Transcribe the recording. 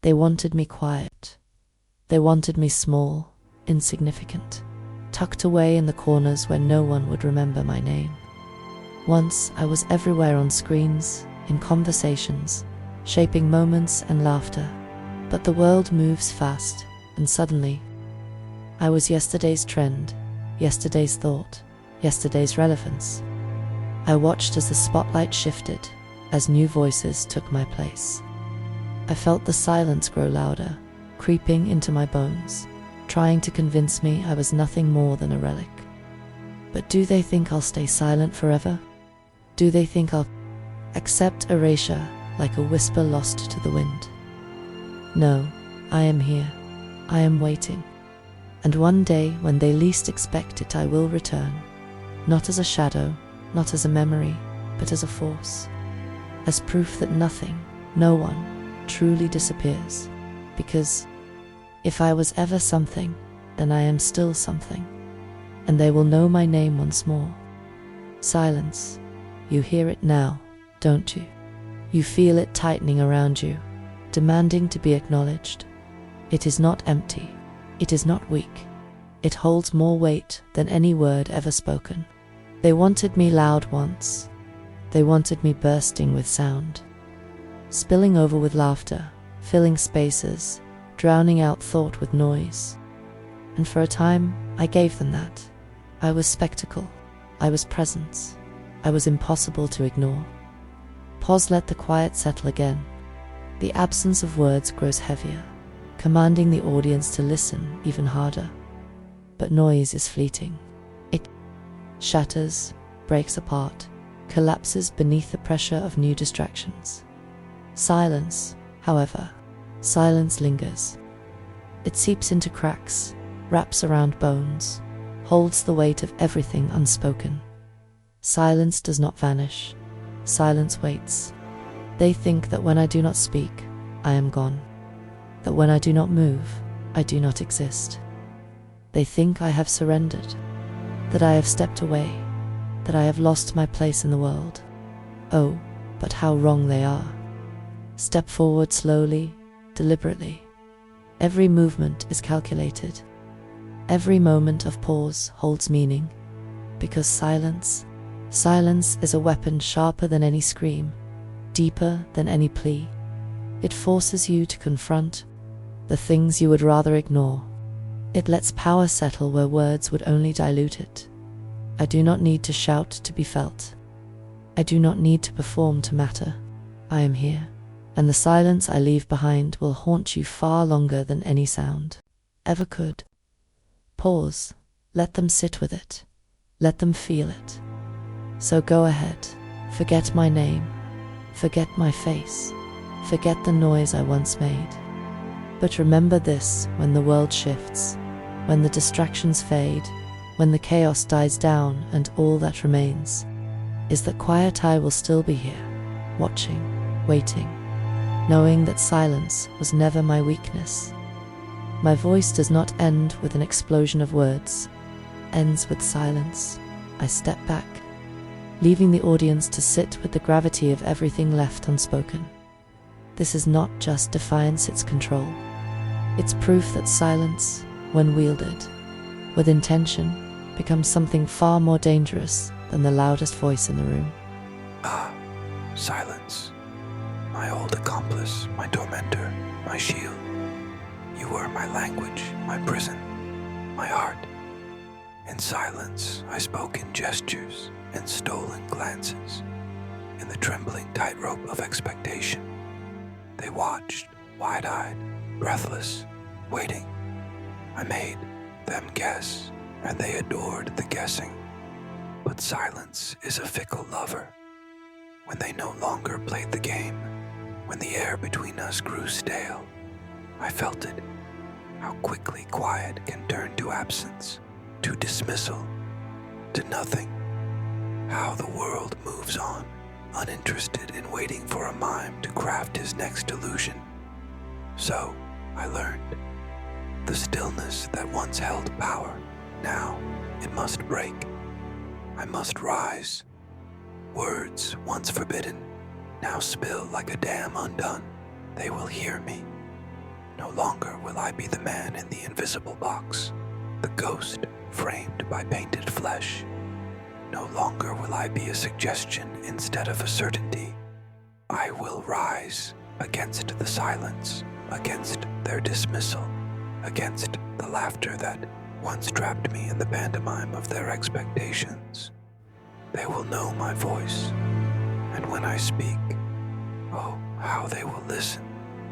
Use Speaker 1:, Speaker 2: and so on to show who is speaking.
Speaker 1: They wanted me quiet. They wanted me small, insignificant, tucked away in the corners where no one would remember my name. Once I was everywhere on screens, in conversations, shaping moments and laughter. But the world moves fast, and suddenly, I was yesterday's trend, yesterday's thought, yesterday's relevance. I watched as the spotlight shifted, as new voices took my place. I felt the silence grow louder, creeping into my bones, trying to convince me I was nothing more than a relic. But do they think I'll stay silent forever? Do they think I'll accept erasure like a whisper lost to the wind? No, I am here. I am waiting. And one day, when they least expect it, I will return, not as a shadow, not as a memory, but as a force, as proof that nothing, no one, truly disappears. Because if I was ever something, then I am still something, and they will know my name once more. Silence. You hear it now, don't you? You feel it tightening around you, demanding to be acknowledged. It is not empty. It is not weak. It holds more weight than any word ever spoken. They wanted me loud once. They wanted me bursting with sound, spilling over with laughter, filling spaces, drowning out thought with noise. And for a time, I gave them that. I was spectacle. I was presence. I was impossible to ignore. Pause, let the quiet settle again. The absence of words grows heavier, commanding the audience to listen even harder. But noise is fleeting. It shatters, breaks apart, collapses beneath the pressure of new distractions. Silence, however, silence lingers. It seeps into cracks, wraps around bones, holds the weight of everything unspoken. Silence does not vanish. Silence waits. They think that when I do not speak, I am gone. That when I do not move, I do not exist. They think I have surrendered, that I have stepped away, that I have lost my place in the world. Oh, but how wrong they are. Step forward slowly, deliberately. Every movement is calculated. Every moment of pause holds meaning, because silence is a weapon sharper than any scream, deeper than any plea. It forces you to confront the things you would rather ignore. It lets power settle where words would only dilute it. I do not need to shout to be felt. I do not need to perform to matter. I am here, and the silence I leave behind will haunt you far longer than any sound ever could. Pause. Let them sit with it. Let them feel it. So go ahead. Forget my name. Forget my face. Forget the noise I once made. But remember this: when the world shifts, when the distractions fade, when the chaos dies down and all that remains is that quiet, I will still be here, watching, waiting, knowing that silence was never my weakness. My voice does not end with an explosion of words, ends with silence. I step back, leaving the audience to sit with the gravity of everything left unspoken. This is not just defiance, it's control. It's proof that silence, when wielded with intention, becomes something far more dangerous than the loudest voice in the room.
Speaker 2: Ah, silence. My old accomplice, my tormentor, my shield. You were my language, my prison, my art. In silence, I spoke in gestures and stolen glances, in the trembling tightrope of expectation. They watched, wide-eyed, breathless, waiting. I made them guess, and they adored the guessing. But silence is a fickle lover. When they no longer played the game, when the air between us grew stale, I felt it, how quickly quiet can turn to absence, to dismissal, to nothing. How the world moves on, uninterested in waiting for a mime to craft his next delusion. So, I learned, the stillness that once held power, now it must break. I must rise. Words once forbidden, now spill like a dam undone. They will hear me, No longer will I be the man in the invisible box, the ghost framed by painted flesh. No longer will I be a suggestion instead of a certainty. I will rise against the silence, against their dismissal, against the laughter that once trapped me in the pantomime of their expectations. They will know my voice, and when I speak, oh, how they will listen.